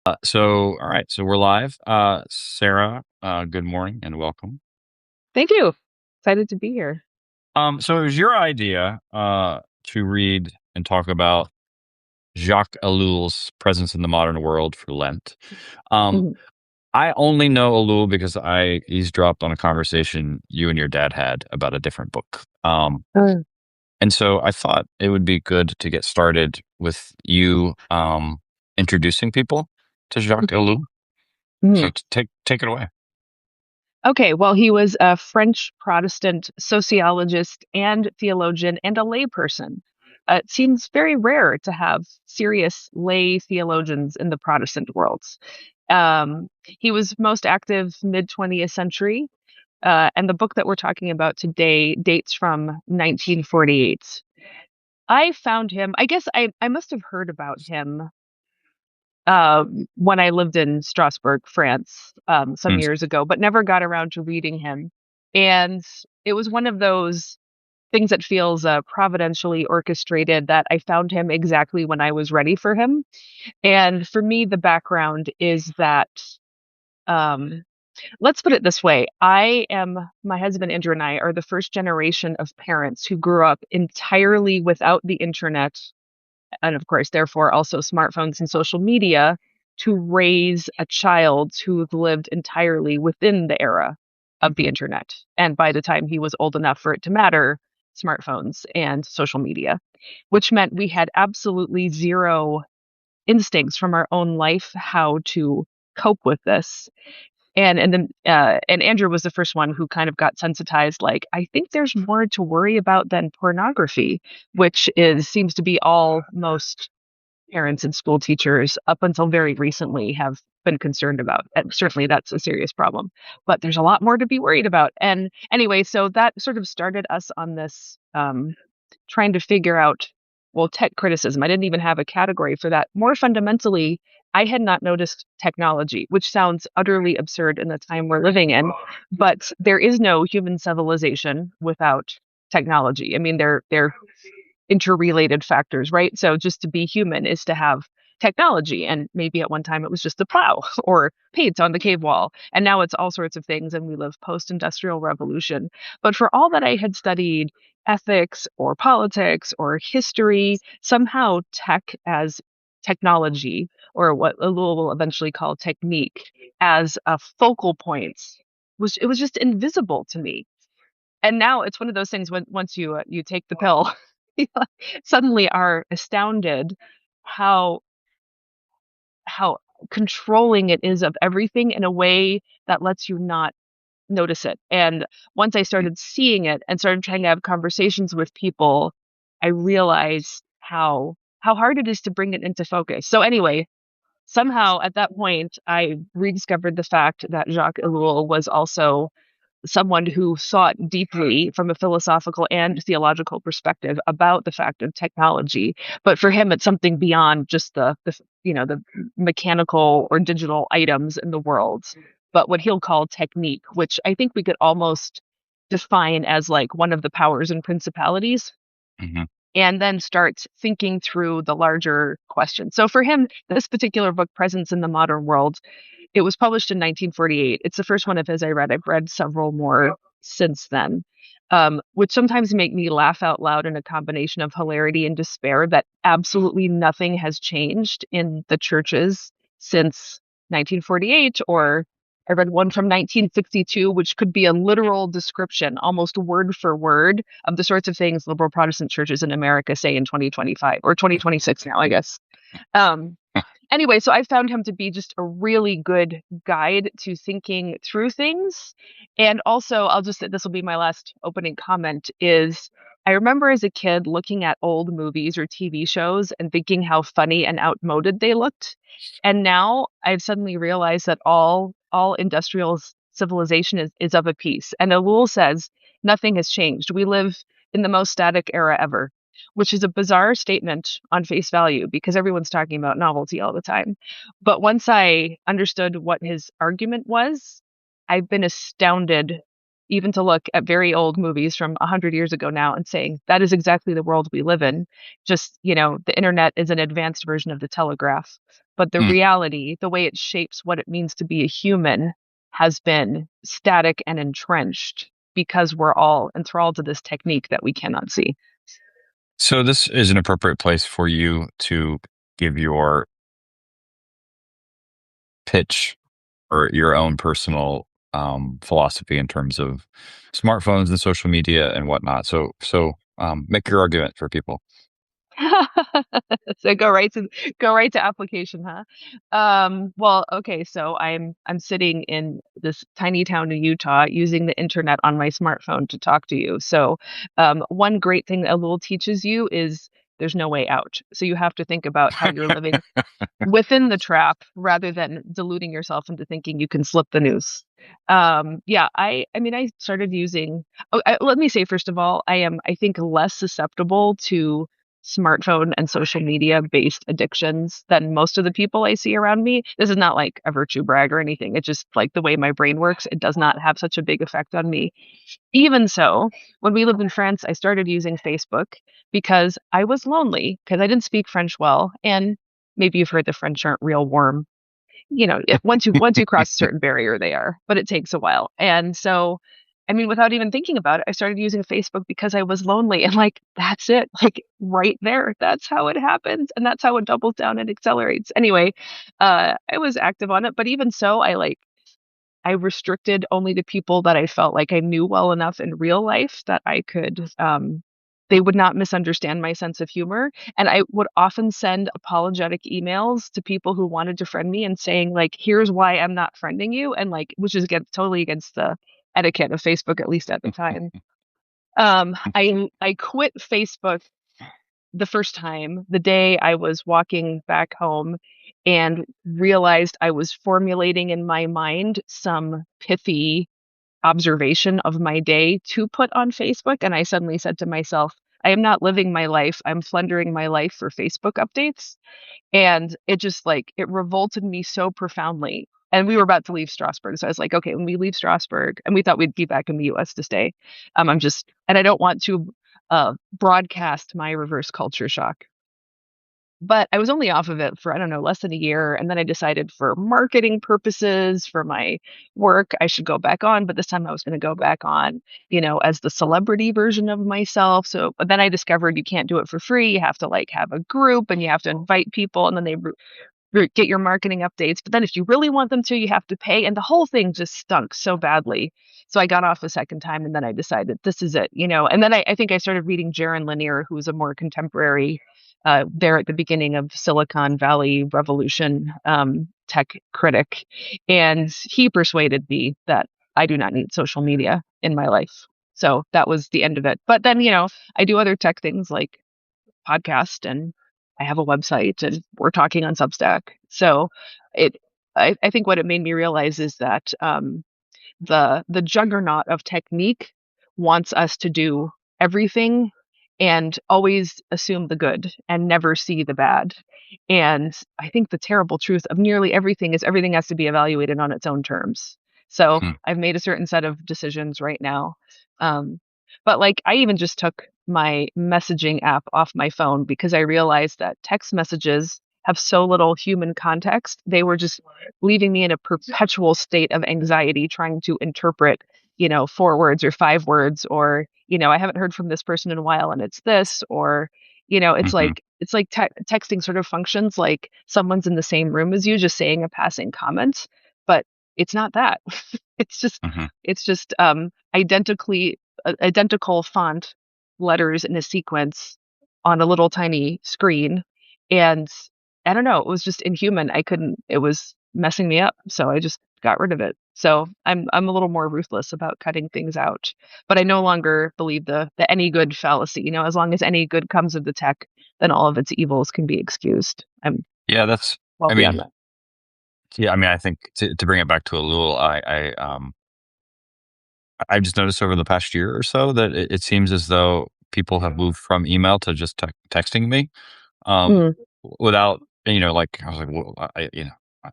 All right, so we're live. Sarah, good morning and welcome. Thank you. Excited to be here. So it was your idea to read and talk about Jacques Ellul's Presence in the Modern World for Lent. Um, Mhm. I only know Ellul because I eavesdropped on a conversation you and your dad had about a different book. Oh, And so I thought it would be good to get started with you introducing people to Jacques Ellul. So mhm. take it away. Okay, well, he was a French Protestant sociologist and theologian and a layperson. It seems very rare to have serious lay theologians in the Protestant world. He was most active mid 20th century, and the book that we're talking about today dates from 1948. I found him, I guess I must have heard about him when I lived in Strasbourg, France, some Mm, years ago, but never got around to reading him. And it was one of those things that feels providentially orchestrated that I found him exactly when I was ready for him. And for me, the background is that, um, let's put it this way. My husband Andrew and I are the first generation of parents who grew up entirely without the internet and of course, therefore, also smartphones and social media to raise a child who lived entirely within the era of the internet. And by the time he was old enough for it to matter, smartphones and social media, which meant we had absolutely zero instincts from our own life how to cope with this. And Andrew was the first one who kind of got sensitized. Like, I think there's more to worry about than pornography, which is seems to be all most parents and school teachers up until very recently have been concerned about. And certainly that's a serious problem, but there's a lot more to be worried about. And anyway, so that sort of started us on this trying to figure out, well, tech criticism. I didn't even have a category for that. More fundamentally, I had not noticed technology, which sounds utterly absurd in the time we're living in, but there is no human civilization without technology. I mean, they're interrelated factors, right? So just to be human is to have technology. And maybe at one time it was just the plow or paint on the cave wall. And now it's all sorts of things. And we live post industrial revolution. But for all that I had studied ethics or politics or history, somehow tech as technology, or what Ellul will eventually call technique, as a focal point was just invisible to me. And now it's one of those things when once you take the pill, you suddenly are astounded how how controlling it is of everything in a way that lets you not notice it. And once I started seeing it and started trying to have conversations with people, I realized how hard it is to bring it into focus. So anyway, somehow at that point I rediscovered the fact that Jacques Ellul was also someone who thought deeply from a philosophical and theological perspective about the fact of technology. But for him, it's something beyond just the mechanical or digital items in the world, but what he'll call technique, which I think we could almost define as like one of the powers and principalities, mhm. and then start thinking through the larger question. So for him, this particular book, Presence in the Modern World, it was published in 1948. It's the first one of his I read. I've read several more since then, which sometimes make me laugh out loud in a combination of hilarity and despair that absolutely nothing has changed in the churches since 1948. Or I read one from 1962, which could be a literal description, almost word for word, of the sorts of things liberal Protestant churches in America say in 2025 or 2026 now, I guess. Um, anyway, so I found him to be just a really good guide to thinking through things. And also, this will be my last opening comment is I remember as a kid looking at old movies or TV shows and thinking how funny and outmoded they looked. And now I've suddenly realized that all industrial civilization is of a piece. And Ellul says nothing has changed. We live in the most static era ever, which is a bizarre statement on face value because everyone's talking about novelty all the time. But once I understood what his argument was, I've been astounded even to look at very old movies from 100 years ago now and saying that is exactly the world we live in. Just, the internet is an advanced version of the telegraph. But the Hmm. reality, the way it shapes what it means to be a human, has been static and entrenched because we're all enthralled to this technique that we cannot see. So this is an appropriate place for you to give your pitch or your own personal philosophy in terms of smartphones and social media and whatnot. So make your argument for people. So go right to application, huh? Well, okay, so I'm sitting in this tiny town in Utah using the internet on my smartphone to talk to you. So, one great thing that Ellul teaches you is there's no way out. So you have to think about how you're living within the trap rather than deluding yourself into thinking you can slip the noose. Yeah, I mean, I started using, let me say, first of all, I think, less susceptible to smartphone and social media based addictions than most of the people I see around me. This is not like a virtue brag or anything. It's just like the way my brain works. It does not have such a big effect on me. Even so, when we lived in France, I started using Facebook because I was lonely because I didn't speak French well. And maybe you've heard the French aren't real warm. Once you cross a certain barrier, they are, but it takes a while. And so, I mean, without even thinking about it, I started using Facebook because I was lonely, and like that's it, like right there. That's how it happens, and that's how it doubles down and accelerates. Anyway, I was active on it, but even so, I restricted only to people that I felt like I knew well enough in real life that I could, they would not misunderstand my sense of humor. And I would often send apologetic emails to people who wanted to friend me and saying, like, here's why I'm not friending you. And like, which is totally against the etiquette of Facebook, at least at the time. I quit Facebook the first time, the day I was walking back home and realized I was formulating in my mind some pithy observation of my day to put on Facebook. And I suddenly said to myself, I am not living my life. I'm plundering my life for Facebook updates. And it just like, it revolted me so profoundly. And we were about to leave Strasbourg. So I was like, okay, when we leave Strasbourg, and we thought we'd be back in the US to stay, and I don't want to broadcast my reverse culture shock. But I was only off of it for, I don't know, less than a year. And then I decided for marketing purposes, for my work, I should go back on. But this time I was going to go back on, as the celebrity version of myself. So, but then I discovered you can't do it for free. You have to like have a group and you have to invite people and then get your marketing updates. But then if you really want them to, you have to pay. And the whole thing just stunk so badly. So I got off a second time and then I decided this is it. And then I think I started reading Jaron Lanier, who's a more contemporary, there at the beginning of Silicon Valley revolution, tech critic. And he persuaded me that I do not need social media in my life. So that was the end of it. But then, I do other tech things like podcast and I have a website and we're talking on Substack. So it, I think what it made me realize is that the juggernaut of technique wants us to do everything and always assume the good and never see the bad. And I think the terrible truth of nearly everything is everything has to be evaluated on its own terms. So Hmm. I've made a certain set of decisions right now. Um, but like I even just took my messaging app off my phone because I realized that text messages have so little human context. They were just leaving me in a perpetual state of anxiety trying to interpret, 4 words or 5 words, or, I haven't heard from this person in a while and it's this, or, it's Hmm. like texting sort of functions like someone's in the same room as you, just saying a passing comment, but it's not that. it's just, Hmm. identical font letters in a sequence on a little tiny screen. And I don't know, it was just inhuman. It was messing me up. So I just got rid of it. So I'm a little more ruthless about cutting things out. But I no longer believe the any good fallacy. As long as any good comes of the tech, then all of its evils can be excused. I'm Yeah, that's. well I beyond mean, that. yeah. I mean, I think to bring it back to Ellul, I just noticed over the past year or so that it seems as though people have moved from email to just texting me, um, Mm, without like I was like, well,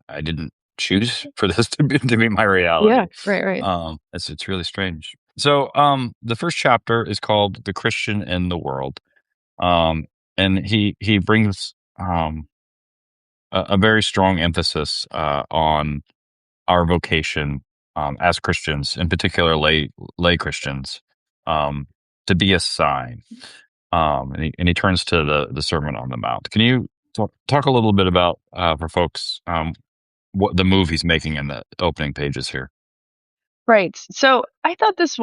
I didn't choose for this to be my yeah, reality. right, right. It's really strange. So, the first chapter is called "The Christian in the World," um, and he brings a very strong emphasis on our vocation as Christians, in particular lay Christians, um, to be a sign. And he turns to the Sermon on the Mount. Can you talk a little bit about for folks what the move he's making in the opening pages here? Right. So I thought this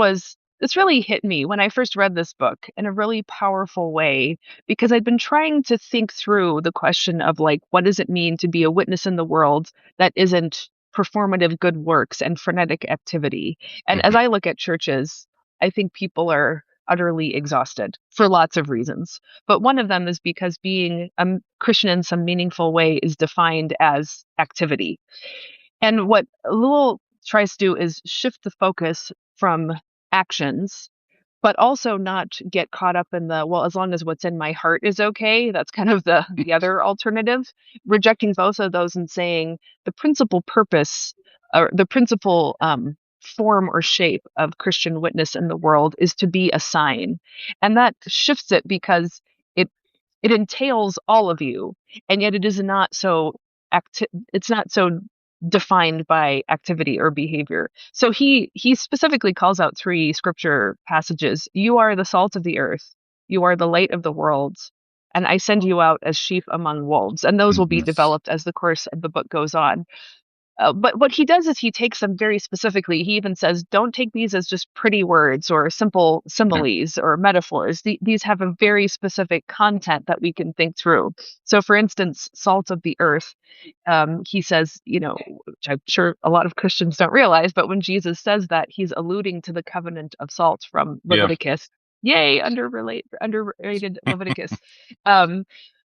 really hit me when I first read this book in a really powerful way because I'd been trying to think through the question of like, what does it mean to be a witness in the world that isn't performative good works and frenetic activity? And as Hmm. I look at churches, I think people are utterly exhausted for lots of reasons. But one of them is because being a Christian in some meaningful way is defined as activity. And what Ellul tries to do is shift the focus from actions, but also not get caught up in the, well, as long as what's in my heart is okay. That's kind of the other alternative, rejecting both of those and saying the principal purpose or the principal form or shape of Christian witness in the world is to be a sign. And that shifts it because it it entails all of you, and yet it is not so it's not so defined by activity or behavior. So he specifically calls out three scripture passages. You are the salt of the earth, you are the light of the world, and I send you out as sheep among wolves. And those will be Hmm. developed as the course of the book goes on. But what he does is he takes them very specifically. He even says, don't take these as just pretty words or simple similes or metaphors. These have a very specific content that we can think through. So, for instance, salt of the earth, he says, which I'm sure a lot of Christians don't realize, but when Jesus says that, he's alluding to the covenant of salt from Yeah. Leviticus. Yay, underrated Leviticus. Um,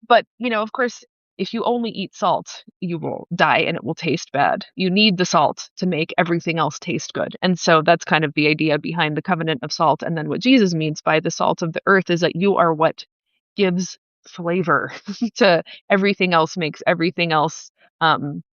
but, of course, if you only eat salt, you will die and it will taste bad. You need the salt to make everything else taste good. And so that's kind of the idea behind the covenant of salt. And then what Jesus means by the salt of the earth is that you are what gives flavor to everything else, makes everything else um,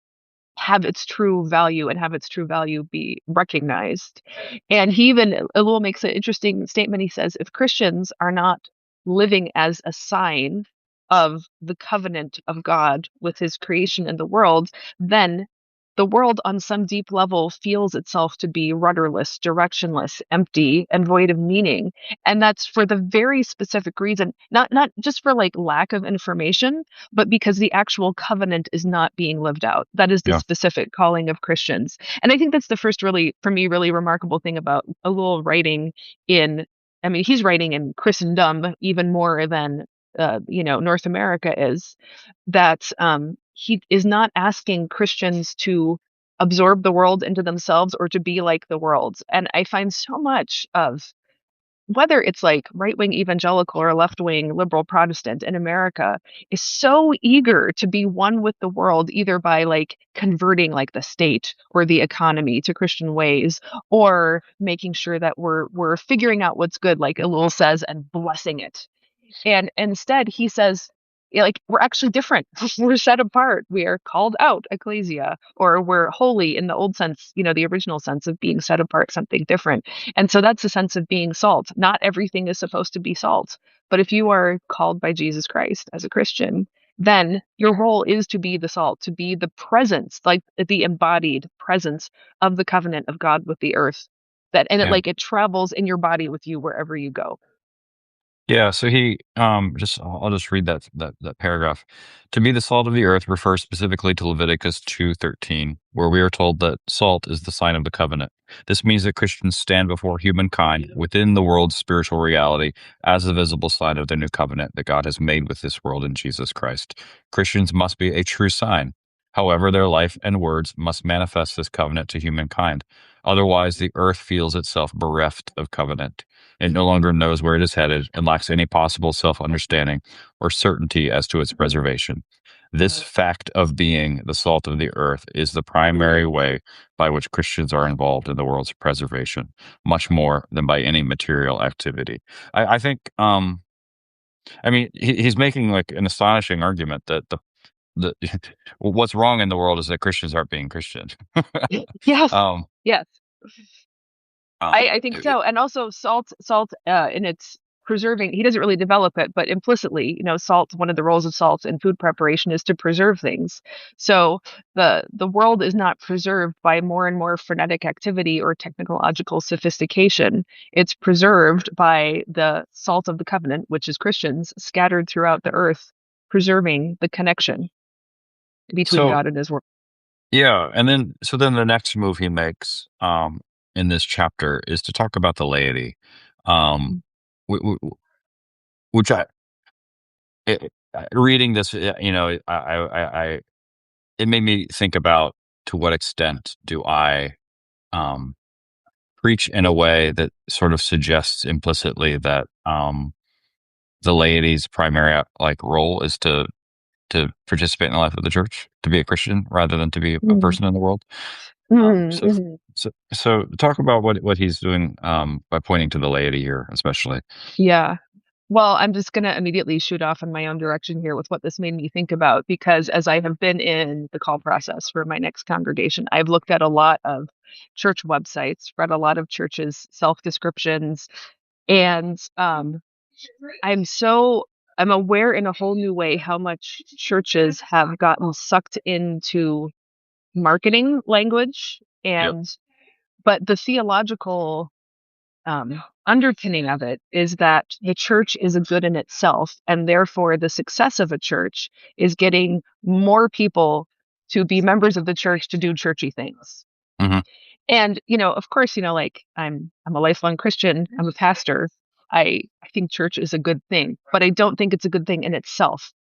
have its true value and have its true value be recognized. And he even, Elul makes an interesting statement. He says, if Christians are not living as a sign of the covenant of God with his creation in the world, then the world on some deep level feels itself to be rudderless, directionless, empty, and void of meaning. And that's for the very specific reason, not just for like lack of information, but because the actual covenant is not being lived out. That is the Yeah. specific calling of Christians. And I think that's the first really, for me, really remarkable thing about Elul writing in, I mean, he's writing in Christendom even more than, North America is, that he is not asking Christians to absorb the world into themselves or to be like the world. And I find so much of whether it's like right wing evangelical or left wing liberal Protestant in America is so eager to be one with the world, either by like converting like the state or the economy to Christian ways, or making sure that we're figuring out what's good, like Elul says, and blessing it. And instead, he says, like, we're actually different. We're set apart. We are called out, ecclesia, or we're holy in the old sense, the original sense of being set apart, something different. And so that's the sense of being salt. Not everything is supposed to be salt. But if you are called by Jesus Christ as a Christian, then your role is to be the salt, to be the presence, like the embodied presence of the covenant of God with the earth. And it Yeah. like it travels in your body with you wherever you go. Yeah, so he just I'll just read that paragraph. To be the salt of the earth refers specifically to Leviticus 2:13, where we are told that salt is the sign of the covenant. This means that Christians stand before humankind within the world's spiritual reality as a visible sign of the new covenant that God has made with this world in Jesus Christ. Christians must be a true sign. However, their life and words must manifest this covenant to humankind. Otherwise, the earth feels itself bereft of covenant. It no longer knows where it is headed and lacks any possible self understanding or certainty as to its preservation. This fact of being the salt of the earth is the primary way by which Christians are involved in the world's preservation, much more than by any material activity. I think, I mean, he's making like an astonishing argument that the what's wrong in the world is that Christians aren't being Christian. Yes. um, Yes. I think so. And also salt in its preserving, he doesn't really develop it, but implicitly, salt, one of the roles of salt in food preparation is to preserve things. So the world is not preserved by more and more frenetic activity or technological sophistication. It's preserved by the salt of the covenant, which is Christians scattered throughout the earth, preserving the connection between So God and his world. yeah, and then so then the next move he makes in this chapter is to talk about the laity, um, which reading this, I it made me think about to what extent do I um, preach in a way that sort of suggests implicitly that the laity's primary role is to participate in the life of the church, to be a Christian rather than to be a Mm. person in the world. Um, Mm, so, mhm. so talk about what he's doing by pointing to the laity here, especially. Yeah. Well, I'm just going to immediately shoot off in my own direction here with what this made me think about, because as I have been in the call process for my next congregation, I've looked at a lot of church websites, read a lot of churches' self descriptions, and I'm aware in a whole new way how much churches have gotten sucked into marketing language, Yep. and but the theological underpinning of it is that the church is a good in itself, and therefore the success of a church is getting more people to be members of the church to do churchy things. Hmm. And of course, like I'm a lifelong Christian. I'm a pastor. I think church is a good thing, but I don't think it's a good thing in itself.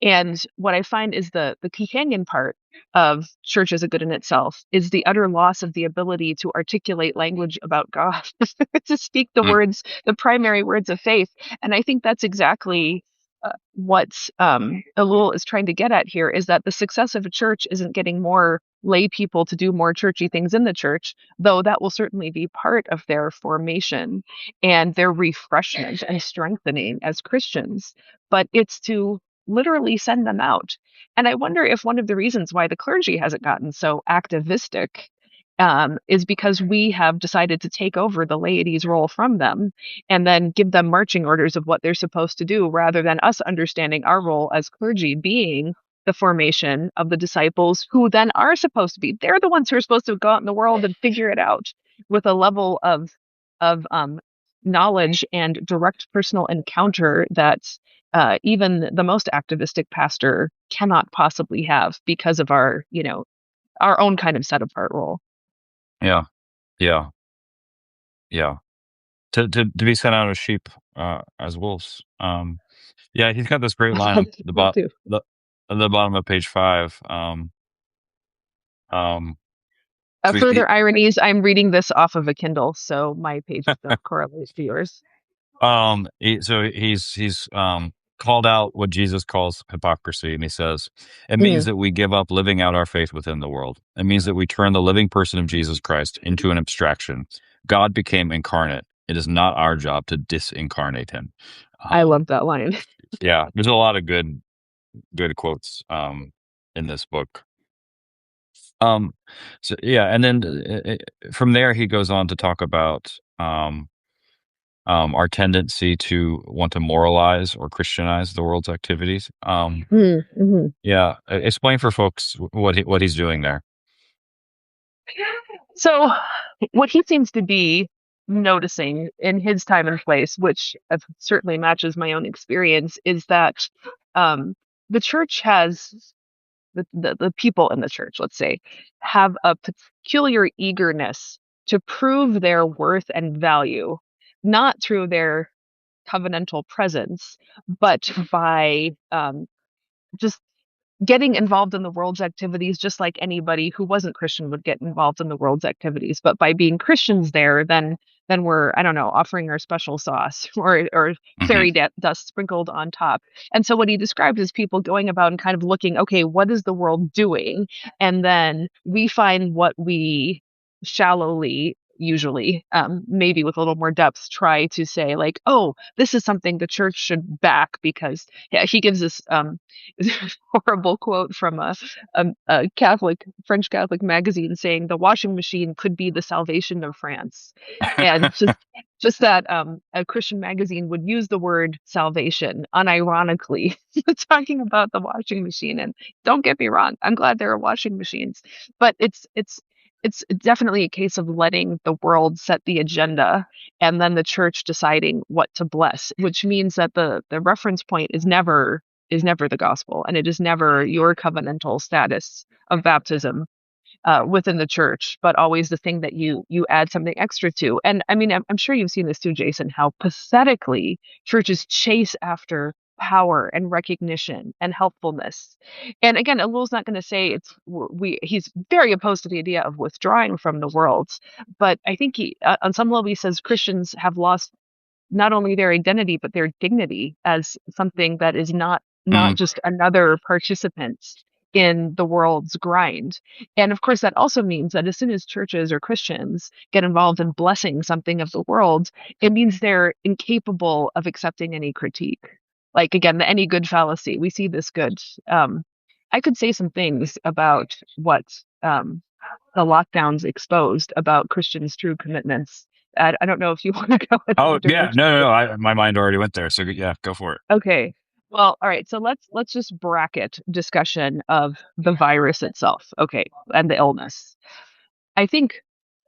And what I find is the companion part of church as a good in itself is the utter loss of the ability to articulate language about God, to speak the primary words of faith. And I think that's exactly what Ellul is trying to get at here, is that the success of a church isn't getting more lay people to do more churchy things in the church, though that will certainly be part of their formation and their refreshment and strengthening as Christians. But it's to literally send them out. And I wonder if one of the reasons why the clergy hasn't gotten so activistic is because we have decided to take over the laity's role from them and then give them marching orders of what they're supposed to do, rather than us understanding our role as clergy being the formation of the disciples, who then are supposed to be, they're the ones who are supposed to go out in the world and figure it out with a level of knowledge and direct personal encounter that even the most activistic pastor cannot possibly have, because of our own kind of set apart role. Yeah, yeah, yeah. To be sent out as sheep as wolves. Yeah, he's got this great line on Will do. the at the bottom of page 5. Um, so Further ironies, I'm reading this off of a Kindle, so my pages don't correlate to yours. he's called out what Jesus calls hypocrisy, and he says it means Mm, that we give up living out our faith within the world. It means that we turn the living person of Jesus Christ into an abstraction. God became incarnate. It is not our job to disincarnate him. I Um, love that line. yeah, there's a lot of good quotes in this book. Um, so yeah, and then from there he goes on to talk about our tendency to want to moralize or Christianize the world's activities. Mm, mhm. Yeah, explain for folks what he's doing there. So, what he seems to be noticing in his time and place, which certainly matches my own experience, is that um, the church has the people in the church, let's say, have a peculiar eagerness to prove their worth and value, not through their covenantal presence, but by just getting involved in the world's activities, just like anybody who wasn't Christian would get involved in the world's activities. But by being Christians there, then we're, I don't know, offering our special sauce or Hmm. fairy dust sprinkled on top. And so what he describes is people going about and kind of looking, okay, what is the world doing? And then we find what we shallowly usually, maybe with a little more depth, try to say like, oh, this is something the church should back because yeah, he gives this horrible quote from a Catholic French Catholic magazine saying the washing machine could be the salvation of France, and just that a Christian magazine would use the word salvation unironically, talking about the washing machine. And don't get me wrong, I'm glad there are washing machines, but it's definitely a case of letting the world set the agenda and then the church deciding what to bless, which means that the reference point is never the gospel, and it is never your covenantal status of baptism within the church, but always the thing that you add something extra to. And I mean, I'm sure you've seen this too, Jason, how pathetically churches chase after power and recognition and helpfulness. And again, Ellul's not going to say he's very opposed to the idea of withdrawing from the world, but I think on some level he says Christians have lost not only their identity but their dignity as something that is not Mm, just another participant in the world's grind. And of course that also means that as soon as churches or Christians get involved in blessing something of the world, it means they're incapable of accepting any critique. Like again, the any good fallacy, we see this good. I could say some things about what the lockdowns exposed about Christians' true commitments. I don't know if you want to go in oh that yeah, direction. no, no, no. My mind already went there. So yeah, go for it. Okay. Well, all right. So let's just bracket discussion of the virus itself. Okay, and the illness. I think,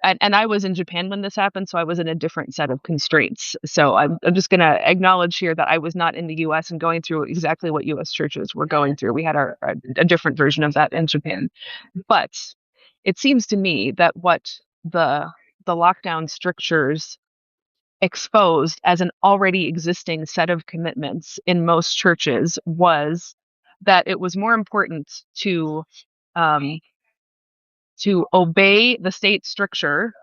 and I was in Japan when this happened, so I was in a different set of constraints. So I'm just going to acknowledge here that I was not in the U.S. and going through exactly what U.S. churches were going through. We had a different version of that in Japan. But it seems to me that what the the lockdown strictures exposed as an already existing set of commitments in most churches was that it was more important um, to obey the state stricture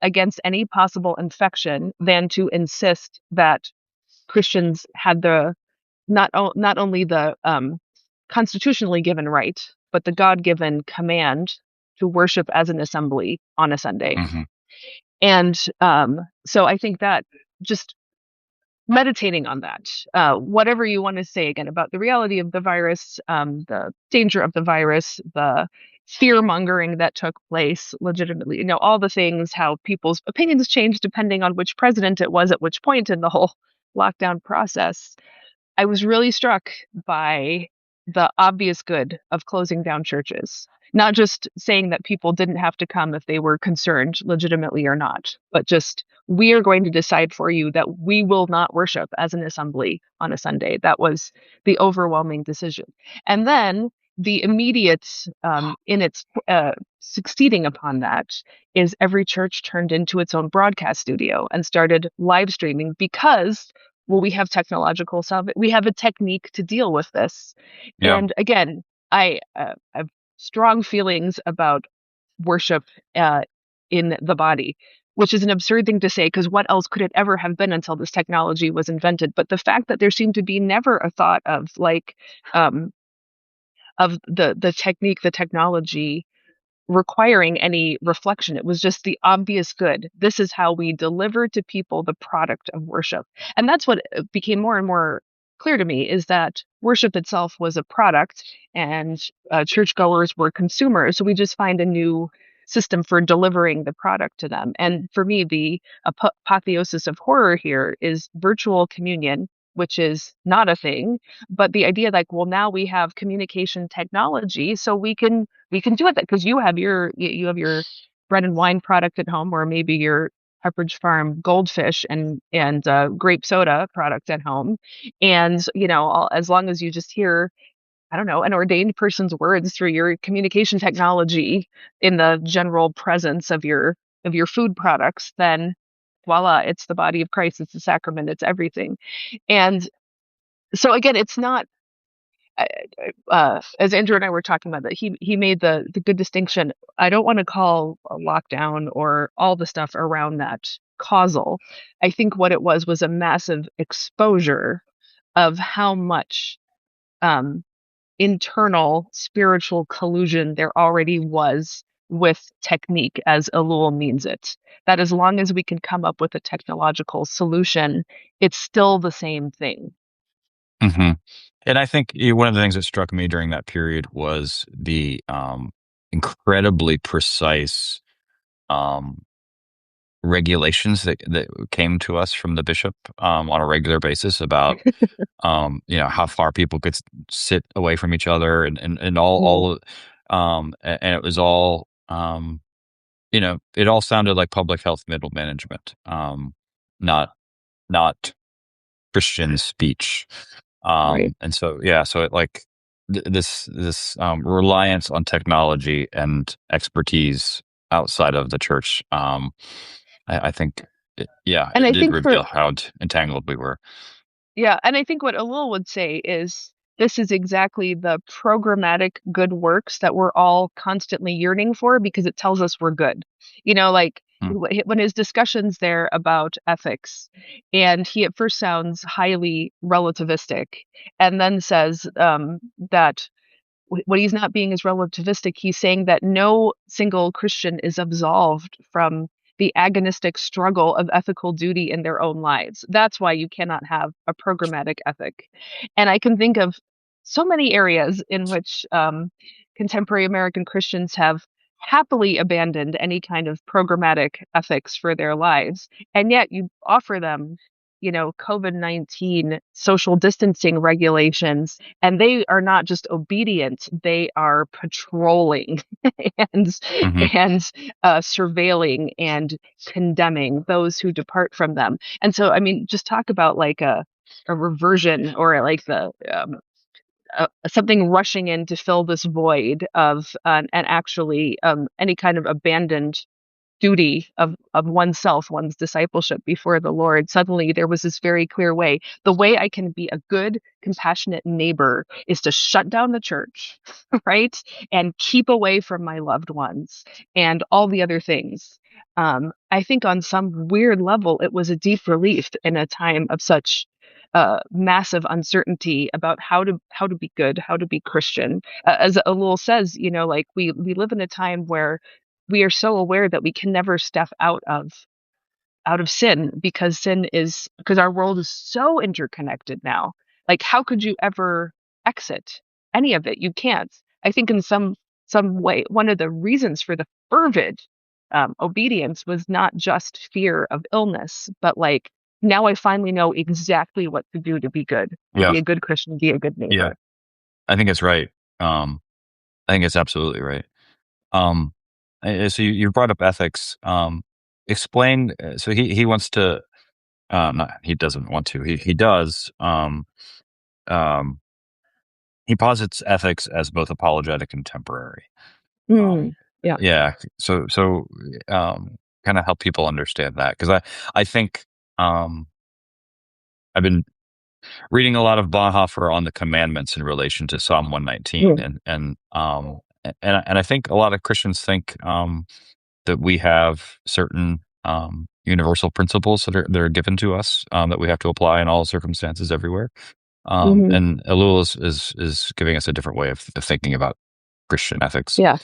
against any possible infection than to insist that Christians had not only the constitutionally given right, but the God given command to worship as an assembly on a Sunday. Hmm. And so I think that just meditating on that, whatever you want to say again about the reality of the virus, the danger of the virus, the fear mongering that took place legitimately, all the things, how people's opinions changed depending on which president it was at which point in the whole lockdown process. I was really struck by the obvious good of closing down churches. Not just saying that people didn't have to come if they were concerned legitimately or not, but just we are going to decide for you that we will not worship as an assembly on a Sunday. That was the overwhelming decision. And then the immediate, in its succeeding upon that, is every church turned into its own broadcast studio and started live streaming because well, we have we have a technique to deal with this. Yeah. And again, I have strong feelings about worship in the body, which is an absurd thing to say because what else could it ever have been until this technology was invented? But the fact that there seemed to be never a thought of like um, of the technique, the technology requiring any reflection. It was just the obvious good. This is how we deliver to people the product of worship. And that's what became more and more clear to me is that worship itself was a product and churchgoers were consumers. So we just find a new system for delivering the product to them. And for me, the apotheosis of horror here is virtual communion, which is not a thing, but the idea like, well, now we have communication technology, so we can do it because you have your bread and wine product at home, or maybe your Pepperidge Farm goldfish and grape soda product at home, and as long as you just hear, I don't know, an ordained person's words through your communication technology in the general presence of your food products, then voila, it's the body of Christ, it's the sacrament, it's everything. And so again, it's not as Andrew and I were talking about that he made the good distinction. I don't want to call a lockdown or all the stuff around that causal. I think what it was a massive exposure of how much um, internal spiritual collusion there already was with technique as Ellul means it. That as long as we can come up with a technological solution, it's still the same thing. Hmm. And I think one of the things that struck me during that period was the incredibly precise um, regulations that came to us from the bishop on a regular basis about how far people could sit away from each other and Mm, and it was all it all sounded like public health middle management, not not Christian speech. right. And so, yeah, so it like this reliance on technology and expertise outside of the church. I think, And it I did think for reveal how entangled we were. Yeah, and I think what Elul would say is this is exactly the programmatic good works that we're all constantly yearning for because it tells us we're good. Like Mm, when his discussions there about ethics, and he at first sounds highly relativistic, and then says that what he's not being is relativistic. He's saying that no single Christian is absolved from the agonistic struggle of ethical duty in their own lives. That's why you cannot have a programmatic ethic. And I can think of so many areas in which contemporary American Christians have happily abandoned any kind of programmatic ethics for their lives. And yet you offer them, COVID-19 social distancing regulations, and they are not just obedient, they are patrolling and hmm. surveilling and condemning those who depart from them. And so, I mean, just talk about like a reversion, or like the something rushing in to fill this void of and actually any kind of abandoned duty of oneself, one's discipleship before the Lord. Suddenly there was this very clear way. The way I can be a good, compassionate neighbor is to shut down the church, right? And keep away from my loved ones and all the other things. I think on some weird level, it was a deep relief in a time of such massive uncertainty about how to be good, how to be Christian. As Elul says, like we live in a time where we are so aware that we can never step out of sin because our world is so interconnected now. Like, how could you ever exit any of it? You can't. I think in some way, one of the reasons for the fervid obedience was not just fear of illness, but like, now I finally know exactly what to do to be good, to Yeah, be a good Christian, be a good yeah, neighbor. I think it's right. Um, I think it's absolutely right. Um, so you brought up ethics. Explain. So he wants to. Not, he doesn't want to. He does. Um, he posits ethics as both apologetic and temporary. Mm, Um, yeah. yeah. So kind of help people understand that, because I think I've been reading a lot of Bonhoeffer on the commandments in relation to Psalm 119, Mm, and I think a lot of Christians think that we have certain universal principles that are given to us, that we have to apply in all circumstances everywhere. mhm. And Ellul is giving us a different way of thinking about Christian ethics. Yeah.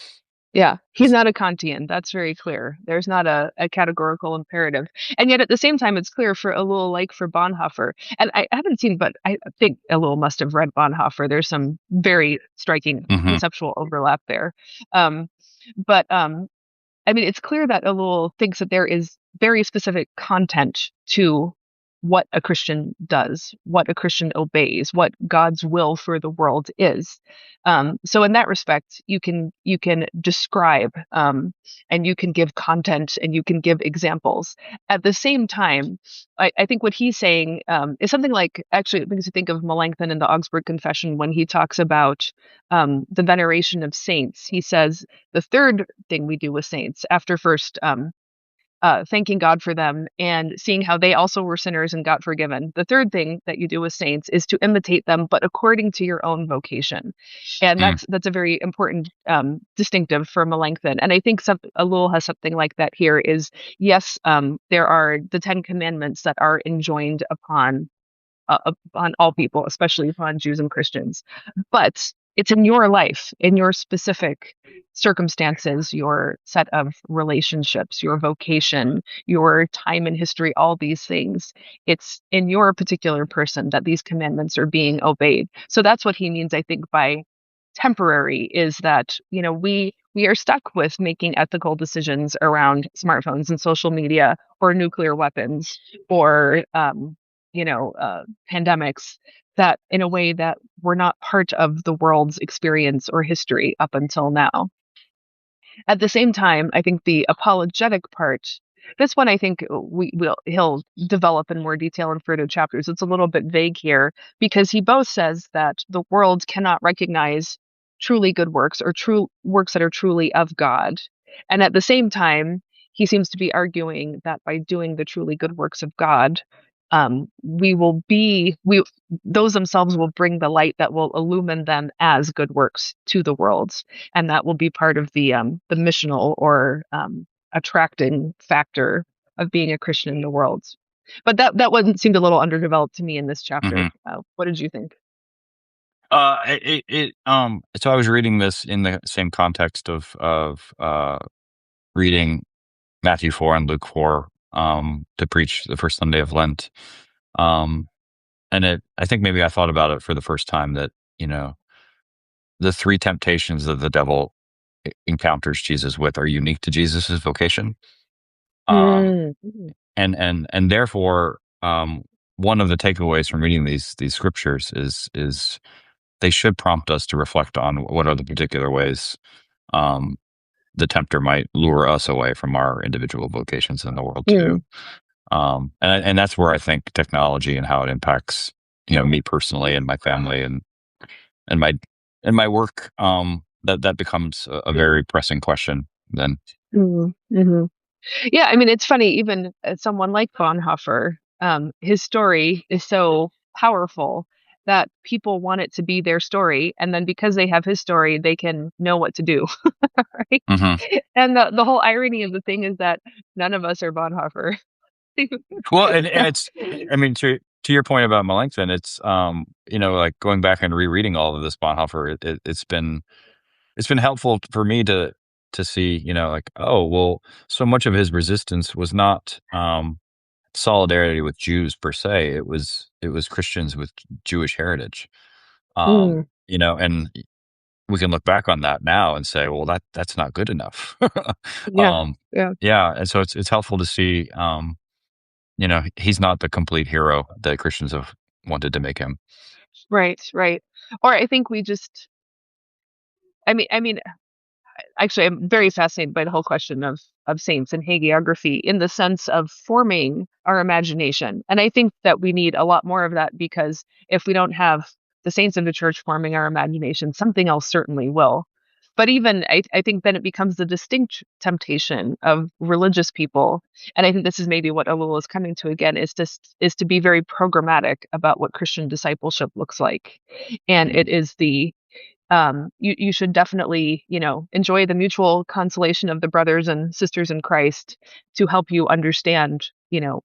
Yeah, he's not a Kantian. That's very clear. There's not a categorical imperative. And yet at the same time, it's clear for Ellul, like for Bonhoeffer. And I haven't seen, but I think Ellul must have read Bonhoeffer. There's some very striking Hmm. conceptual overlap there. Um, but I mean, it's clear that Ellul thinks that there is very specific content to what a Christian does, what a Christian obeys, what God's will for the world is. So in that respect, you can describe and you can give content and you can give examples. At the same time, I think what he's saying is something like, actually it makes me think of Melanchthon in the Augsburg Confession when he talks about the veneration of saints. He says the third thing we do with saints after first thanking God for them and seeing how they also were sinners and got forgiven. The third thing that you do with saints is to imitate them, but according to your own vocation, and Mm, that's a very important distinctive for Melanchthon. And I think Ellul has something like that here. Is yes, there are the Ten Commandments that are enjoined upon all people, especially upon Jews and Christians, but it's in your life, in your specific circumstances, your set of relationships, your vocation, your time in history, all these things. It's in your particular person that these commandments are being obeyed. So that's what he means, I think, by temporary, is that, we are stuck with making ethical decisions around smartphones and social media or nuclear weapons or pandemics, that in a way that we're not part of the world's experience or history up until now. At the same time, I think the apologetic part, this one I think he'll develop in more detail in further chapters. It's a little bit vague here because he both says that the world cannot recognize truly good works or true works that are truly of God. And at the same time, he seems to be arguing that by doing the truly good works of God, we those themselves will bring the light that will illumine them as good works to the world, and that will be part of the missional or attracting factor of being a Christian in the world. But that one seemed a little underdeveloped to me in this chapter. Hmm. What did you think? So I was reading this in the same context of reading Matthew 4 and Luke 4, to preach the first Sunday of Lent. Um, and I think maybe I thought about it for the first time that, the three temptations that the devil encounters Jesus with are unique to Jesus's vocation. Um, Mm, and therefore, one of the takeaways from reading these scriptures is they should prompt us to reflect on what are the particular ways, um, the tempter might lure us away from our individual vocations in the world too. mm, And that's where I think technology and how it impacts, me personally and my family and my work, that becomes a very pressing question then. mm. Yeah, I mean, it's funny, even someone like Bonhoeffer, his story is so powerful that people want it to be their story. And then because they have his story, they can know what to do. Right? Hmm. And the whole irony of the thing is that none of us are Bonhoeffer. Well, and it's, I mean, to your point about Melanchthon, it's, like going back and rereading all of this Bonhoeffer, it's been helpful for me to see, like, oh, well, so much of his resistance was not, solidarity with Jews per se. It was Christians with Jewish heritage. Mm, And we can look back on that now and say, well, that's not good enough. yeah, um, yeah. yeah, and so it's helpful to see, he's not the complete hero that Christians have wanted to make him. Right, right. Or I think we just, I mean, actually, I'm very fascinated by the whole question of saints and hagiography in the sense of forming our imagination. And I think that we need a lot more of that because if we don't have the saints of the church forming our imagination, something else certainly will. But even I think then it becomes the distinct temptation of religious people, and I think this is maybe what Ellul is coming to again, is to be very programmatic about what Christian discipleship looks like, and it is you should definitely, enjoy the mutual consolation of the brothers and sisters in Christ to help you understand,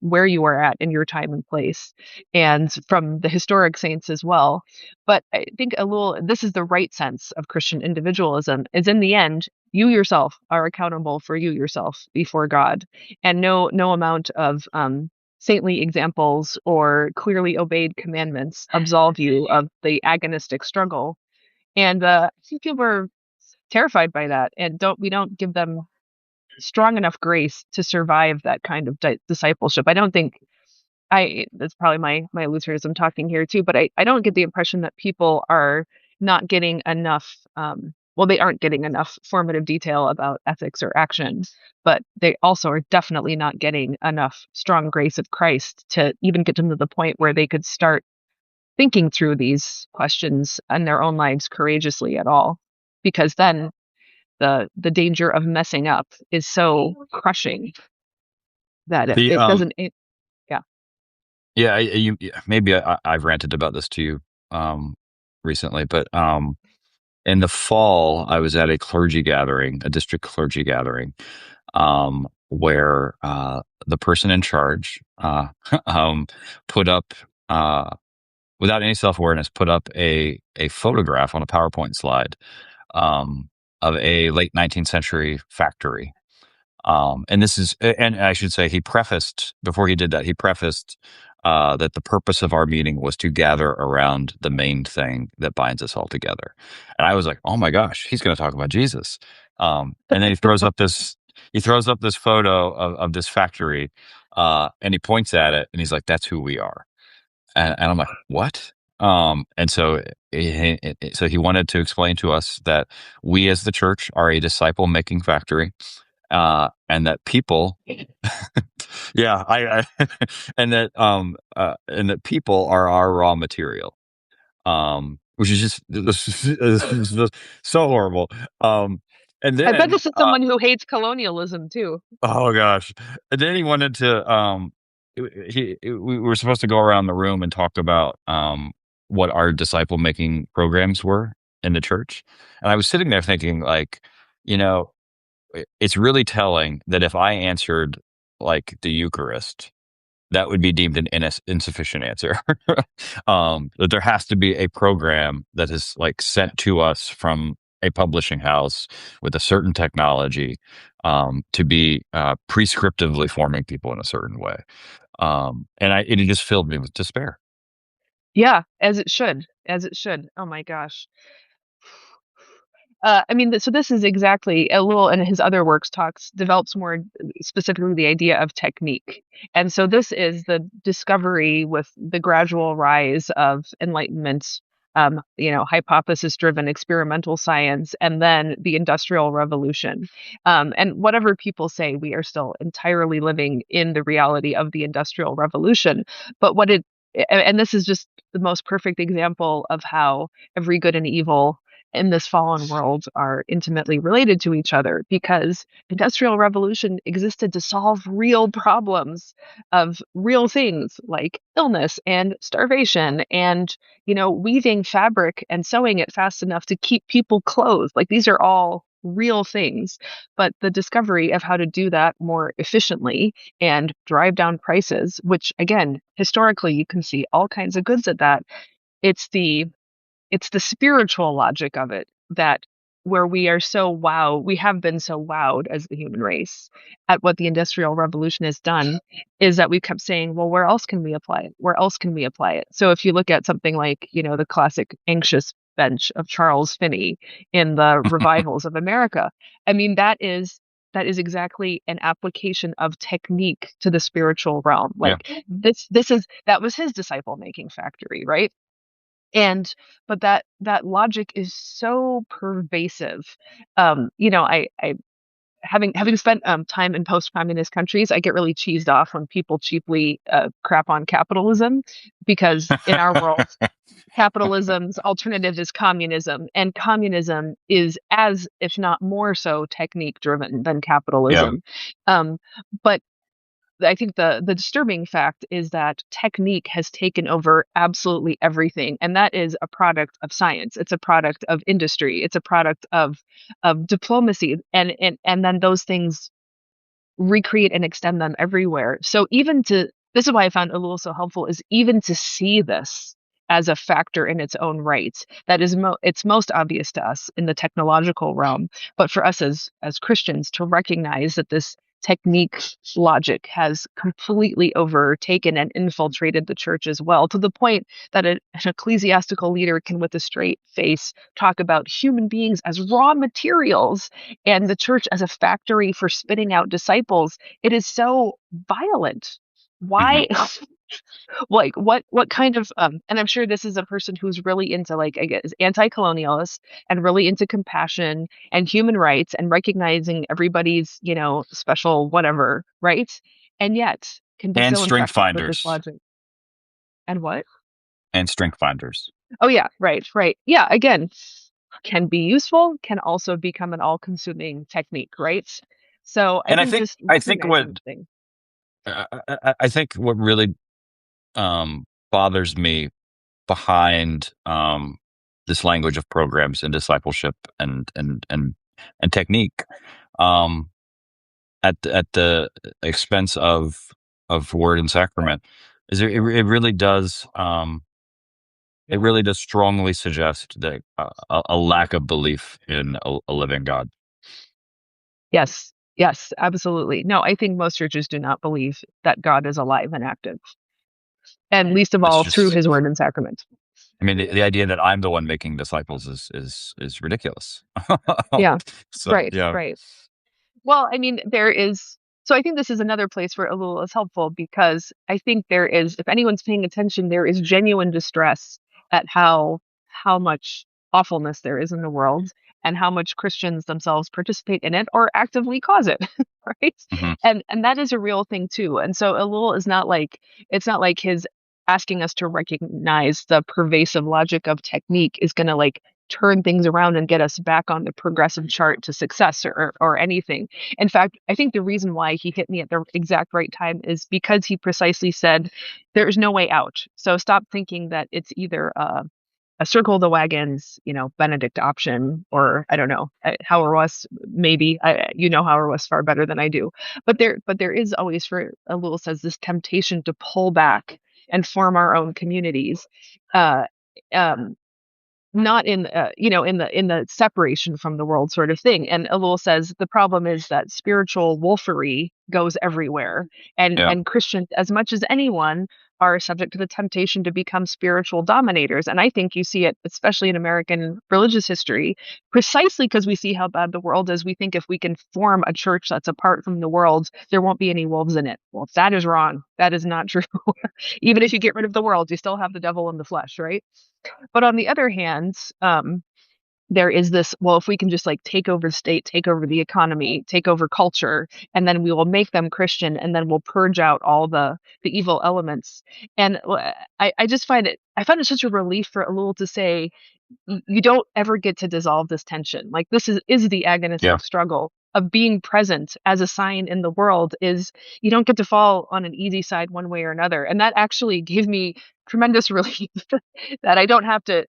where you are at in your time and place, and from the historic saints as well. But I think this is the right sense of Christian individualism, is in the end, you yourself are accountable for you yourself before God, and no amount of saintly examples or clearly obeyed commandments absolve you of the agonistic struggle. And I think people are terrified by that, and we don't give them strong enough grace to survive that kind of discipleship. I don't think that's probably my Lutheranism talking here too, but I don't get the impression that people are not getting enough. Well, they aren't getting enough formative detail about ethics or action, but they also are definitely not getting enough strong grace of Christ to even get them to the point where they could start thinking through these questions in their own lives courageously at all, because then the danger of messing up is so crushing that it, The it doesn't it, yeah. Yeah, maybe I've ranted about this to you, recently, but, in the fall I was at a clergy gathering, a district clergy gathering, where, the person in charge, um, put up, uh, without any self-awareness, put up a photograph on a PowerPoint slide of a late 19th century factory. And this is, and I should say, he prefaced before he did that. He prefaced that the purpose of our meeting was to gather around the main thing that binds us all together. And I was like, oh my gosh, he's going to talk about Jesus. And then he throws up this photo of this factory, and he points at it, and he's like, "That's who we are." And I'm like, "What?" And so so he wanted to explain to us that we as the church are a disciple making factory, and that people, yeah, and that people are our raw material, which is just this is just so horrible. Um, and I bet then, this is someone who hates colonialism too. oh gosh, and then he wanted to, we were supposed to go around the room and talk about, what our disciple making programs were in the church, and I was sitting there thinking, like, you know, it's really telling that if I answered like the Eucharist, that would be deemed an insufficient answer. That there has to be a program that is like sent to us from a publishing house with a certain technology, to be prescriptively forming people in a certain way. And it just filled me with despair. Yeah, as it should, as it should. Oh my gosh. I mean, so this is exactly Ellul in his other works develops more specifically the idea of technique. And so this is the discovery with the gradual rise of Enlightenment, hypothesis-driven experimental science, and then the Industrial Revolution. And whatever people say, we are still entirely living in the reality of the Industrial Revolution. But and this is just the most perfect example of how every good and evil in this fallen world are intimately related to each other, because industrial revolution existed to solve real problems of real things like illness and starvation and weaving fabric and sewing it fast enough to keep people clothed. Like, these are all real things, but the discovery of how to do that more efficiently and drive down prices, which again historically you can see all kinds of goods at that. It's the it's the spiritual logic of it that where we have been so wowed as the human race at what the Industrial Revolution has done, is that we kept saying, well, where else can we apply it? Where else can we apply it? So if you look at something like, the classic anxious bench of Charles Finney in the revivals of America, I mean, that is exactly an application of technique to the spiritual realm. Yeah. Like, that was his disciple making factory, right? And but that logic is so pervasive. I having spent time in post-communist countries, I get really cheesed off when people cheaply crap on capitalism, because in our world, capitalism's alternative is communism, and communism is as, if not more so, technique driven than Yeah. capitalism. Um, but I think the disturbing fact is that technique has taken over absolutely everything, and that is a product of science. It's a product of industry. It's a product of diplomacy, and then those things recreate and extend them everywhere. So this is why I found Elul so helpful, is even to see this as a factor in its own right. That is it's most obvious to us in the technological realm, but for us as Christians to recognize that this technique logic has completely overtaken and infiltrated the church as well, to the point that an ecclesiastical leader can, with a straight face, talk about human beings as raw materials and the church as a factory for spitting out disciples. It is so violent. Mhm. Why? Like, what kind of and I'm sure this is a person who's really into, like, I guess, anti-colonialist and really into compassion and human rights and recognizing everybody's, special whatever, right? And yet can be And so strength infected with this finders. logic. And what? And strength finders. Oh yeah, right, right. Yeah, again, can be useful, can also become an all-consuming technique, right? So I And think just I think recognizing the thing. I think what really bothers me behind, this language of programs and discipleship and technique, um, at the expense of word and sacrament, is it really does. it really does strongly suggest that a lack of belief in a living God. Yes, yes, absolutely. No, I think most churches do not believe that God is alive and active, and least of It's all through just, his word and sacrament. I mean, the idea that I'm the one making disciples is ridiculous. Yeah, So right, yeah, right. Well, I mean, there is, so I think this is another place where Ellul is helpful because I think there is, if anyone's paying attention, there is genuine distress at how much awfulness there is in the world and how much Christians themselves participate in it or actively cause it, right? hmm And that is a real thing too. And so Ellul is not like, it's not like his asking us to recognize the pervasive logic of technique is going to like turn things around and get us back on the progressive chart to success or anything. In fact, I think the reason why he hit me at the exact right time is because he precisely said there's no way out. So stop thinking that it's either a circle the wagons, Benedict option, or I don't know, Hauerwas, maybe. You know Hauerwas far better than I do. But there is always, for Ellul says, this temptation to pull back and form our own communities. Uh, um, Not in in the separation from the world sort of thing. And Elul says the problem is that spiritual wolfery goes everywhere, and yeah, Christians, as much as anyone, are subject to the temptation to become spiritual dominators. And I think you see it especially in American religious history, precisely because we see how bad the world is. We think if we can form a church that's apart from the world, there won't be any wolves in it. Well, that is wrong. That is not true. Even if you get rid of the world, you still have the devil in the flesh, right? But on the other hand, there is this, well, if we can just like take over the state, take over the economy, take over culture, and then we will make them Christian, and then we'll purge out all the evil elements. And I just I find it such a relief for Elul to say, you don't ever get to dissolve this tension. Like this is the yeah, agonistic struggle of being present as a sign in the world. Is you don't get to fall on an easy side one way or another. And that actually gave me tremendous relief that I don't have to.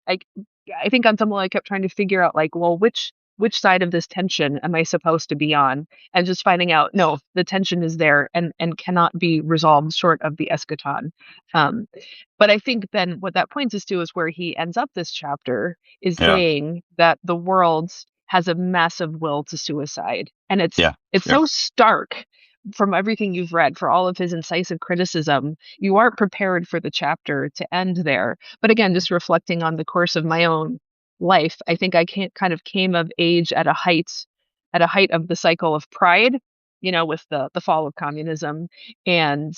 I think on some level I kept trying to figure out like, well, which side of this tension am I supposed to be on? And just finding out, no, the tension is there and cannot be resolved short of the eschaton. Um, but I think then what that points us to is where he ends up this chapter is yeah, saying that the world has a massive will to suicide. And it's yeah, it's yeah, so stark from everything you've read, for all of his incisive criticism. You aren't prepared for the chapter to end there. But again, just reflecting on the course of my own life, I think I can't kind of came of age at a height of the cycle of pride, with the fall of communism and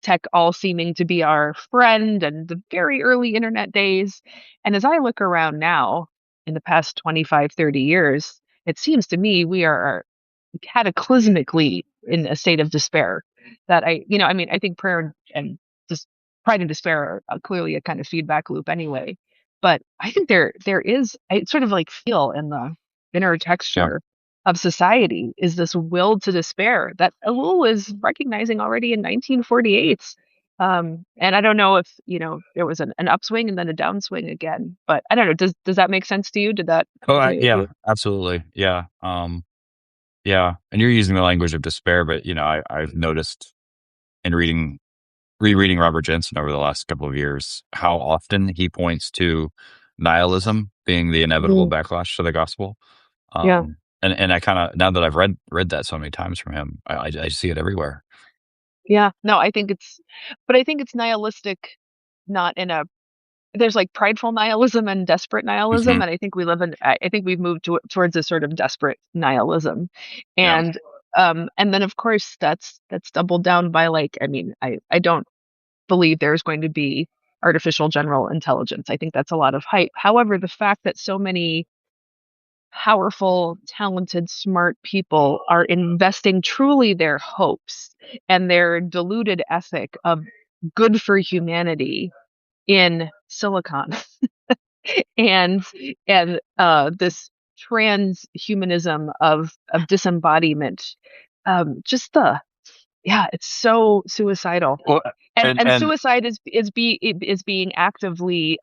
tech all seeming to be our friend and the very early internet days. And as I look around now in the past 25, 30 years, it seems to me we are cataclysmically in a state of despair that I mean, I think prayer and just pride and despair are clearly a kind of feedback loop anyway. But I think there is, I sort of like feel in the inner yeah. texture of society is this will to despair that Ellul was recognizing already in 1948. And I don't know if, there was an upswing and then a downswing again, but I don't know. Does that make sense to you? Did that Oh, resonate with yeah, you? absolutely. Yeah. Yeah. And you're using the language of despair, but I've noticed in rereading Robert Jensen over the last couple of years, how often he points to nihilism being the inevitable Mm, backlash to the gospel. yeah. And I kind of, now that I've read that so many times from him, I see it everywhere. Yeah, no, but I think it's nihilistic, not in a, there's like prideful nihilism and desperate nihilism. hmm And I think I think we've moved towards a sort of desperate nihilism. Yeah. And then of course that's doubled down by like, I mean, I don't believe there's going to be artificial general intelligence. I think that's a lot of hype. However, the fact that so many powerful, talented, smart people are investing truly their hopes and their deluded ethic of good for humanity in silicon and this transhumanism of disembodiment. Just the Yeah, it's so suicidal. Well, And and suicide is being actively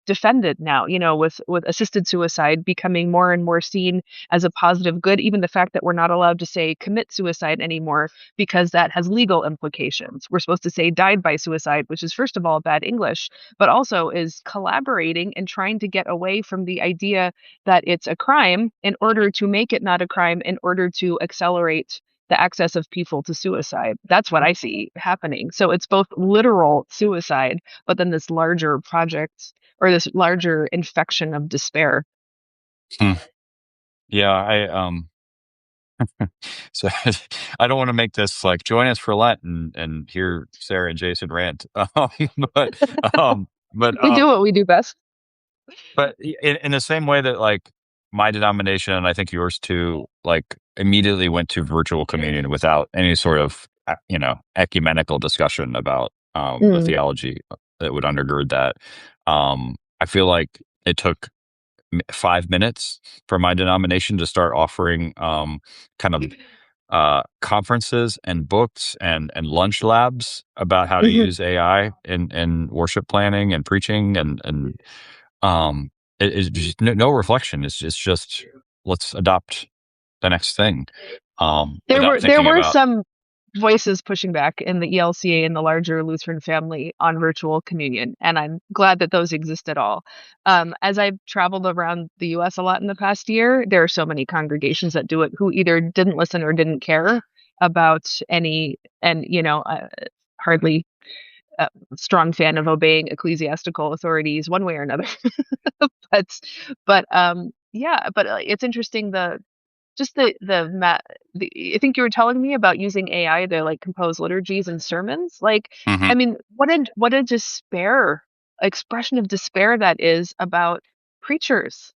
defended now, with assisted suicide becoming more and more seen as a positive good. Even the fact that we're not allowed to say commit suicide anymore because that has legal implications. We're supposed to say died by suicide, which is first of all bad English, but also is collaborating and trying to get away from the idea that it's a crime in order to make it not a crime, in order to accelerate the access of people to suicide. That's what I see happening. So it's both literal suicide, but then this larger project or this larger infection of despair. hmm, yeah, so I don't want to make this like join us for Lent and hear Sarah and Jason rant. But um but We do um what we do best. but in the same way that like my denomination and I think yours too, like immediately went to virtual communion without any sort of ecumenical discussion about the Mm. theology that would undergird that. I feel like it took 5 minutes for my denomination to start offering kind of conferences and books and lunch labs about how to Hmm. use AI in worship planning and preaching and um, it's just no reflection. It's just let's adopt the next thing without There thinking were about. some voices pushing back in the ELCA and the larger Lutheran family on virtual communion, and I'm glad that those exist at all. As I've traveled around the U.S. a lot in the past year, there are so many congregations that do it who either didn't listen or didn't care about any, and hardly a strong fan of obeying ecclesiastical authorities one way or another. but yeah, but it's interesting just I think you were telling me about using AI to like compose liturgies and sermons. Like, I Hmm. mean, what a despair expression of despair that is about preachers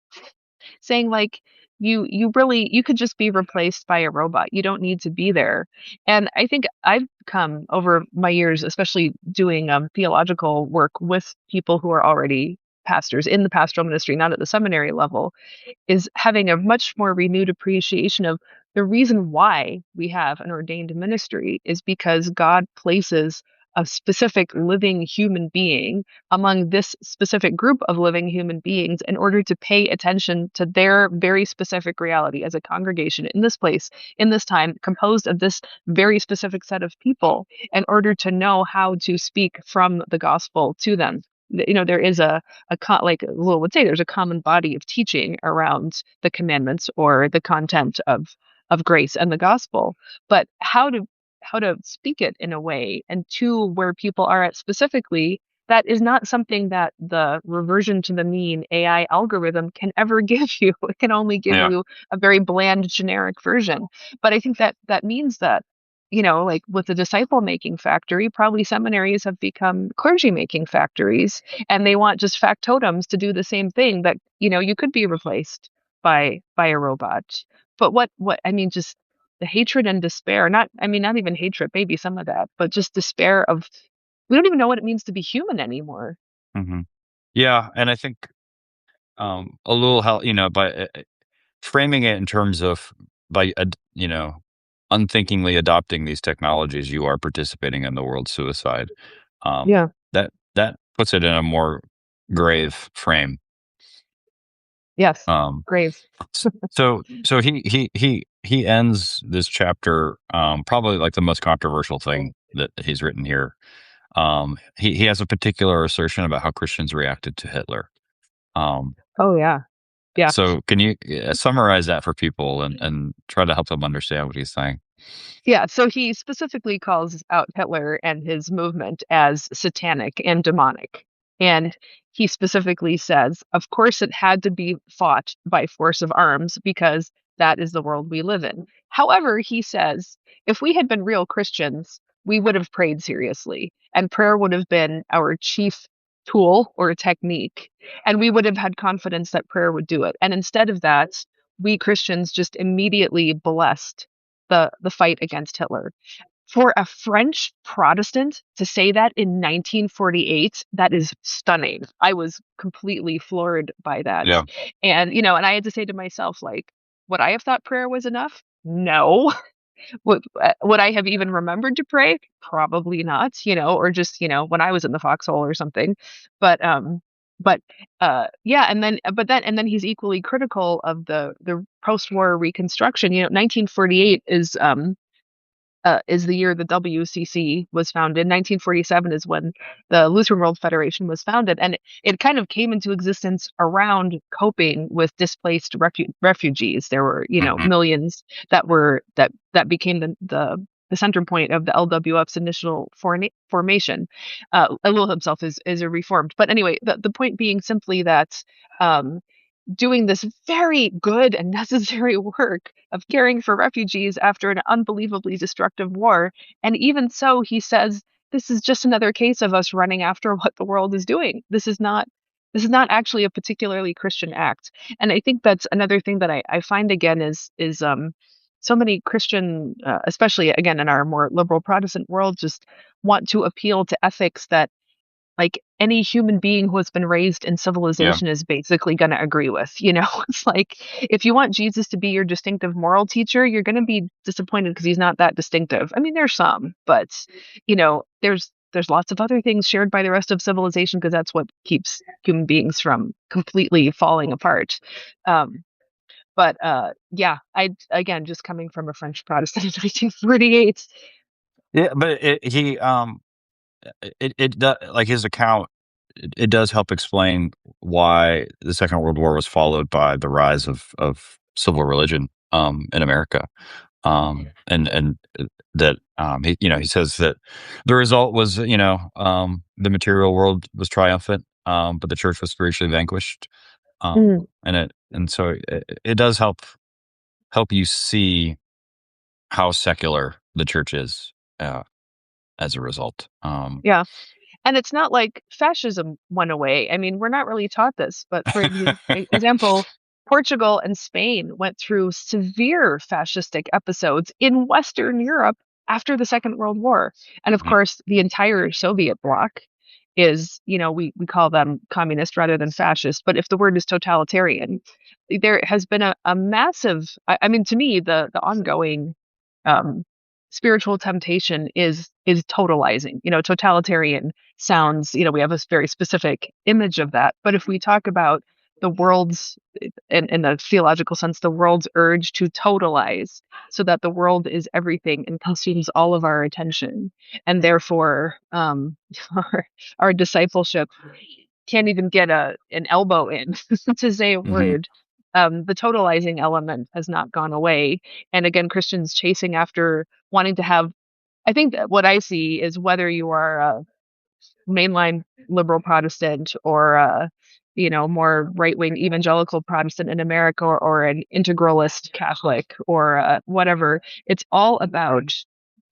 saying like you could just be replaced by a robot. You don't need to be there. And I think I've come over my years, especially doing theological work with people who are already pastors in the pastoral ministry, not at the seminary level, is having a much more renewed appreciation of the reason why we have an ordained ministry is because God places a specific living human being among this specific group of living human beings in order to pay attention to their very specific reality as a congregation in this place, in this time, composed of this very specific set of people, in order to know how to speak from the gospel to them. There is like Lowell would say, there's a common body of teaching around the commandments or the content of grace and the gospel, but how to speak it in a way and to where people are at specifically, that is not something that the reversion to the mean AI algorithm can ever give you. It can only give Yeah. you a very bland generic version. But I think that means that like with the disciple making factory, probably seminaries have become clergy making factories, and they want just factotums to do the same thing that you could be replaced by a robot. But what I mean, just the hatred and despair, not even hatred, maybe some of that, but just despair of we don't even know what it means to be human anymore. Hmm. Yeah, and I think a little how by framing it in terms of by unthinkingly adopting these technologies, you are participating in the world suicide. Yeah. That puts it in a more grave frame. Yes. Um, Grave. so he ends this chapter, probably like the most controversial thing that he's written here. He has a particular assertion about how Christians reacted to Hitler. Um, Oh yeah. Yeah. so can you summarize that for people and try to help them understand what he's saying? Yeah, so he specifically calls out Hitler and his movement as satanic and demonic. And he specifically says, of course, it had to be fought by force of arms because that is the world we live in. However, he says, if we had been real Christians, we would have prayed seriously, and prayer would have been our chief tool or technique. And we would have had confidence that prayer would do it. And instead of that, we Christians just immediately blessed the fight against Hitler. For a French Protestant to say that in 1948, that is stunning. I was completely floored by that. Yeah. And I had to say to myself, like, would I have thought prayer was enough? No. Would I have even remembered to pray? Probably not, or just, when I was in the foxhole or something. But but yeah, and then he's equally critical of the post-war reconstruction. 1948 is the year the WCC was founded. 1947 is when the Lutheran World Federation was founded, and it kind of came into existence around coping with displaced refugees. There were, Hmm. millions that became the center point of the LWF's initial formation. Ellul himself is a reformed, but anyway, the point being simply that. Um, Doing this very good and necessary work of caring for refugees after an unbelievably destructive war. And even so, he says this is just another case of us running after what the world is doing. This is not actually a particularly Christian act. And I think that's another thing that I find again is so many Christian, especially again in our more liberal Protestant world, just want to appeal to ethics that like any human being who has been raised in Yeah. civilization is basically going to agree with. It's like if you want Jesus to be your distinctive moral teacher, you're going to be disappointed because he's not that distinctive. I mean, there's some, but there's lots of other things shared by the rest of civilization because that's what keeps human beings from completely falling apart. Um, but yeah, I again just coming from a French Protestant in 1948. Yeah, but like his account, it does help explain why the Second World War was followed by the rise of civil religion in America. And that he says that the result was the material world was triumphant, but the church was spiritually vanquished. Mm, And so it does help you see how secular the church is as a result. yeah. And it's not like fascism went away. I mean, we're not really taught this, but for example, Portugal and Spain went through severe fascistic episodes in Western Europe after the Second World War. And of course, the entire Soviet bloc we call them communist rather than fascist, but if the word is totalitarian, there has been a massive, I mean, to me, the ongoing um, spiritual temptation is totalizing. Totalitarian sounds, we have a very specific image of that. But if we talk about the world's, in the theological sense, the world's urge to totalize, so that the world is everything and consumes all of our attention, and therefore our discipleship can't even get an elbow in to say a Hmm. word. The totalizing element has not gone away. And again, Christians chasing after wanting to have, I think that what I see is whether you are a mainline liberal Protestant or more right wing evangelical Protestant in America, or an integralist Catholic, or whatever. It's all about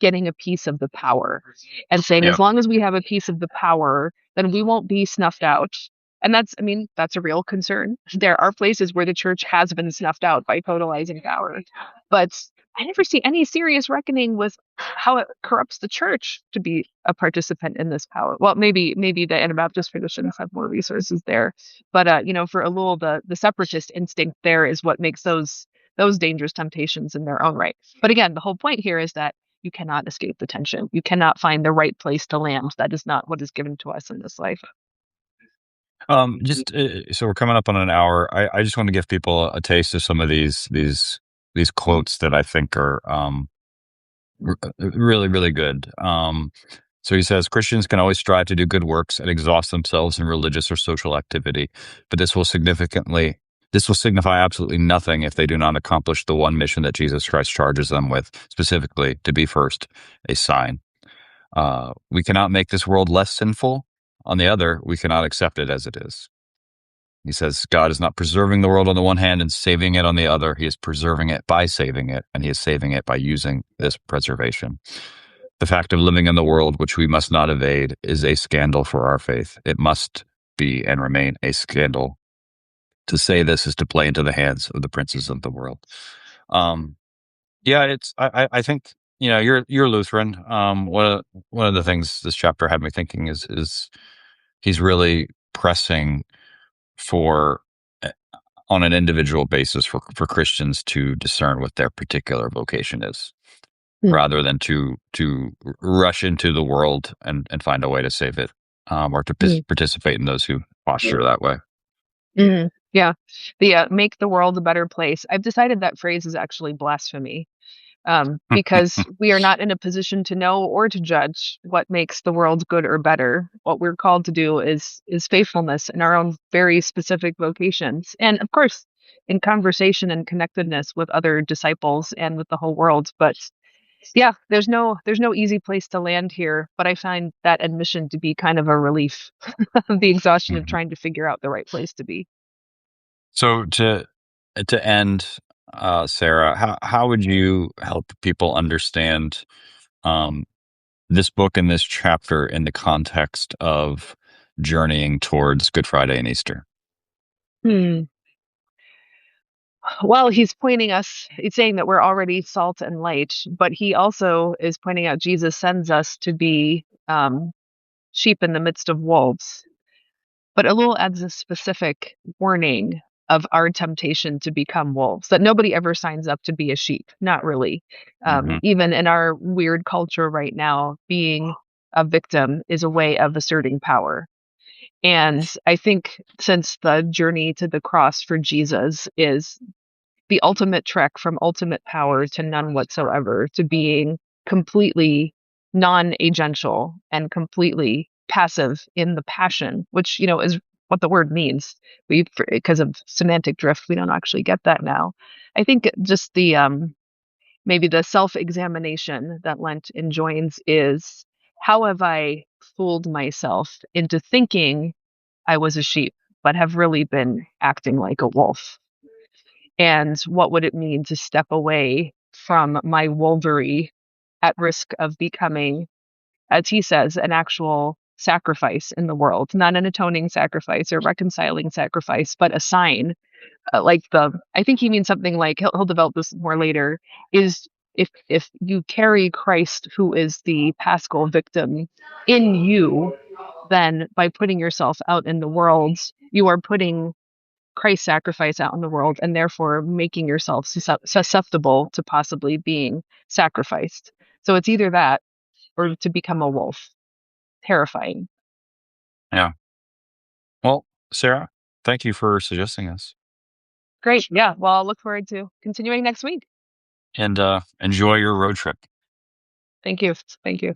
getting a piece of the power and saying, Yeah. as long as we have a piece of the power, then we won't be snuffed out. And I mean, that's a real concern. There are places where the church has been snuffed out by totalizing power, but I never see any serious reckoning with how it corrupts the church to be a participant in this power. Well, maybe the Anabaptist traditions have more resources there, but for Ellul, the separatist instinct there is what makes those dangerous temptations in their own right. But again, the whole point here is that you cannot escape the tension. You cannot find the right place to land. That is not what is given to us in this life. Just so we're coming up on an hour. I just want to give people a taste of some of these quotes that I think are really really good. So he says Christians can always strive to do good works and exhaust themselves in religious or social activity, but this will signify absolutely nothing if they do not accomplish the one mission that Jesus Christ charges them with, specifically to be first a sign. We cannot make this world less sinful. On the other, we cannot accept it as it is. He says God is not preserving the world on the one hand and saving it on the other. He is preserving it by saving it, and he is saving it by using this preservation. The fact of living in the world, which we must not evade, is a scandal for our faith. It must be and remain a scandal. To say this is to play into the hands of the princes of the world. Um, yeah, I think you're Lutheran. One of the things this chapter had me thinking is he's really pressing for on an individual basis for Christians to discern what their particular vocation is. Hmm. rather than to rush into the world and find a way to save it, or to Hmm. participate in those who posture that way. Yeah. The make the world a better place. I've decided that phrase is actually blasphemy. Because we are not in a position to know or to judge what makes the world good or better. What we're called to do is faithfulness in our own very specific vocations, and of course, in conversation and connectedness with other disciples and with the whole world. But yeah, there's no easy place to land here. But I find that admission to be kind of a relief of the exhaustion of Mhm. trying to figure out the right place to be. So to end, Sarah, how would you help people understand um, this book and this chapter in the context of journeying towards Good Friday and Easter? Hmm. Well, he's pointing us, it's saying that we're already salt and light, but he also is pointing out Jesus sends us to be sheep in the midst of wolves. But Ellul adds a specific warning of our temptation to become wolves, that nobody ever signs up to be a sheep. Not really. Hmm. Even in our weird culture right now, being a victim is a way of asserting power. And I think since the journey to the cross for Jesus is the ultimate trek from ultimate power to none whatsoever, to being completely non-agential and completely passive in the passion, which is what the word means. We, because of semantic drift, we don't actually get that now. I think just the maybe the self-examination that Lent enjoins is, how have I fooled myself into thinking I was a sheep, but have really been acting like a wolf? And what would it mean to step away from my wolvery at risk of becoming, as he says, an actual sacrifice in the world, not an atoning sacrifice or reconciling sacrifice, but a sign. I think he means something like, he'll develop this more later, is if you carry Christ, who is the paschal victim, in you, then by putting yourself out in the world, you are putting Christ's sacrifice out in the world and therefore making yourself susceptible to possibly being sacrificed. So it's either that or to become a wolf. Terrifying. Yeah. Well, Sarah, thank you for suggesting this, Great. Yeah. Well, I'll look forward to continuing next week. and enjoy your road trip. Thank you. Thank you.